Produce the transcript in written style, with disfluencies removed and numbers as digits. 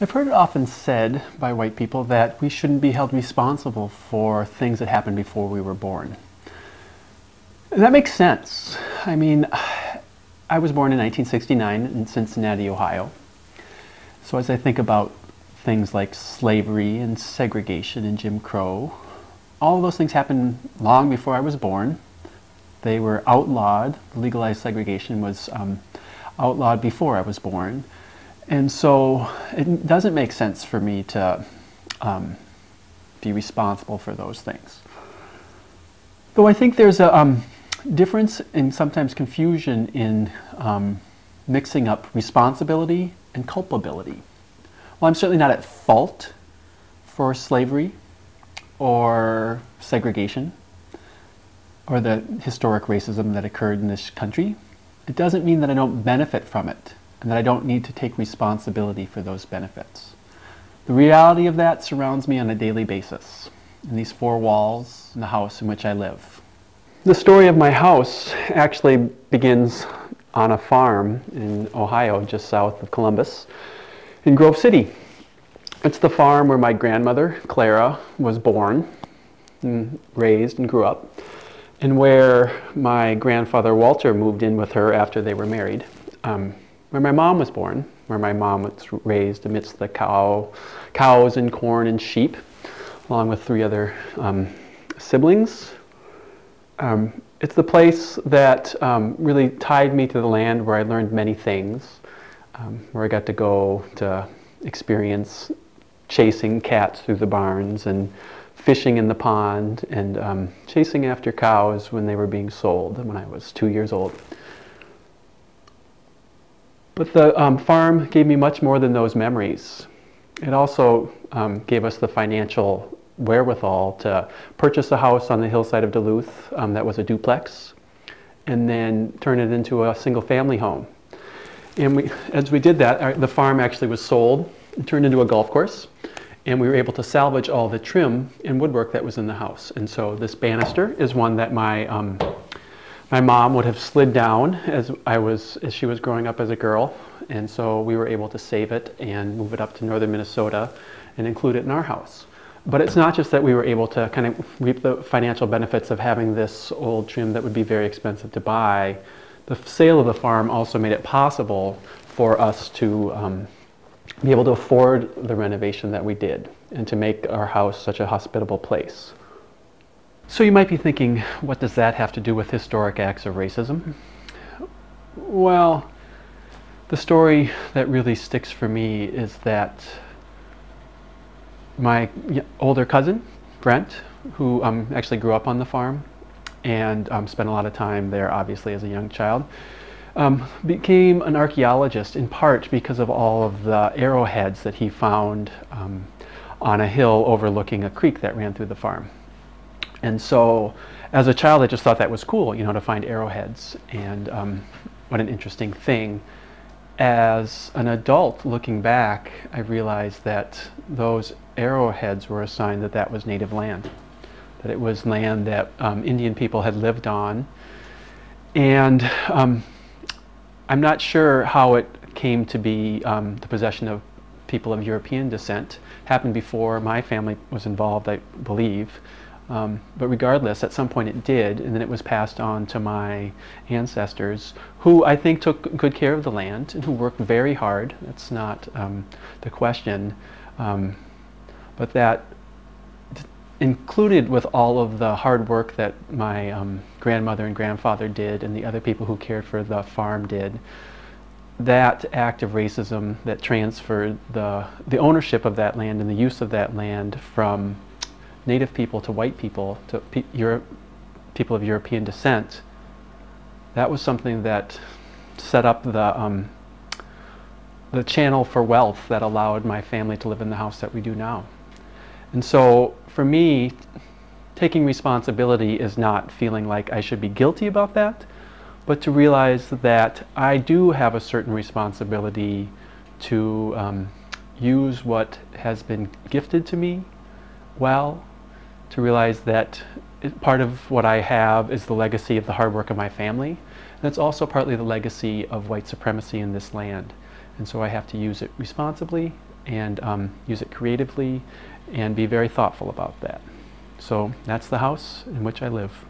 I've heard it often said by white people that we shouldn't be held responsible for things that happened before we were born. And that makes sense. I mean, I was born in 1969 in Cincinnati, Ohio. So as I think about things like slavery and segregation and Jim Crow, all of those things happened long before I was born. They were outlawed. Legalized segregation was outlawed before I was born. And so it doesn't make sense for me to be responsible for those things. Though I think there's a difference and sometimes confusion in mixing up responsibility and culpability. Well, I'm certainly not at fault for slavery or segregation or the historic racism that occurred in this country. It doesn't mean that I don't benefit from it and that I don't need to take responsibility for those benefits. The reality of that surrounds me on a daily basis in these four walls in the house in which I live. The story of my house actually begins on a farm in Ohio, just south of Columbus, in Grove City. It's the farm where my grandmother, Clara, was born and raised and grew up, and where my grandfather, Walter, moved in with her after they were married. Where my mom was born, where my mom was raised amidst the cows and corn and sheep, along with three other siblings. It's the place that really tied me to the land, where I learned many things, where I got to go to experience chasing cats through the barns and fishing in the pond and chasing after cows when they were being sold when I was 2 years old. But the farm gave me much more than those memories. It also gave us the financial wherewithal to purchase a house on the hillside of Duluth that was a duplex, and then turn it into a single-family home. And as we did that, the farm actually was sold and turned into a golf course, and we were able to salvage all the trim and woodwork that was in the house. And so this banister is one that my mom would have slid down as she was growing up as a girl, and so we were able to save it and move it up to northern Minnesota and include it in our house. But it's not just that we were able to kind of reap the financial benefits of having this old trim that would be very expensive to buy. The sale of the farm also made it possible for us to be able to afford the renovation that we did and to make our house such a hospitable place. So you might be thinking, what does that have to do with historic acts of racism? Well, the story that really sticks for me is that my older cousin, Brent, who actually grew up on the farm and spent a lot of time there, obviously, as a young child, became an archaeologist in part because of all of the arrowheads that he found on a hill overlooking a creek that ran through the farm. And so as a child, I just thought that was cool, to find arrowheads, and what an interesting thing. As an adult, looking back, I realized that those arrowheads were a sign that that was native land, that it was land that Indian people had lived on. And I'm not sure how it came to be the possession of people of European descent. Happened before my family was involved, I believe. But regardless, at some point it did, and then it was passed on to my ancestors, who I think took good care of the land and who worked very hard. That's not the question. But that included with all of the hard work that my grandmother and grandfather did and the other people who cared for the farm did, that act of racism that transferred the ownership of that land and the use of that land from Native people to white people, to people of European descent, that was something that set up the channel for wealth that allowed my family to live in the house that we do now. And so for me, taking responsibility is not feeling like I should be guilty about that, but to realize that I do have a certain responsibility to use what has been gifted to me well, to realize that part of what I have is the legacy of the hard work of my family, and it's also partly the legacy of white supremacy in this land. And so I have to use it responsibly and use it creatively and be very thoughtful about that. So that's the house in which I live.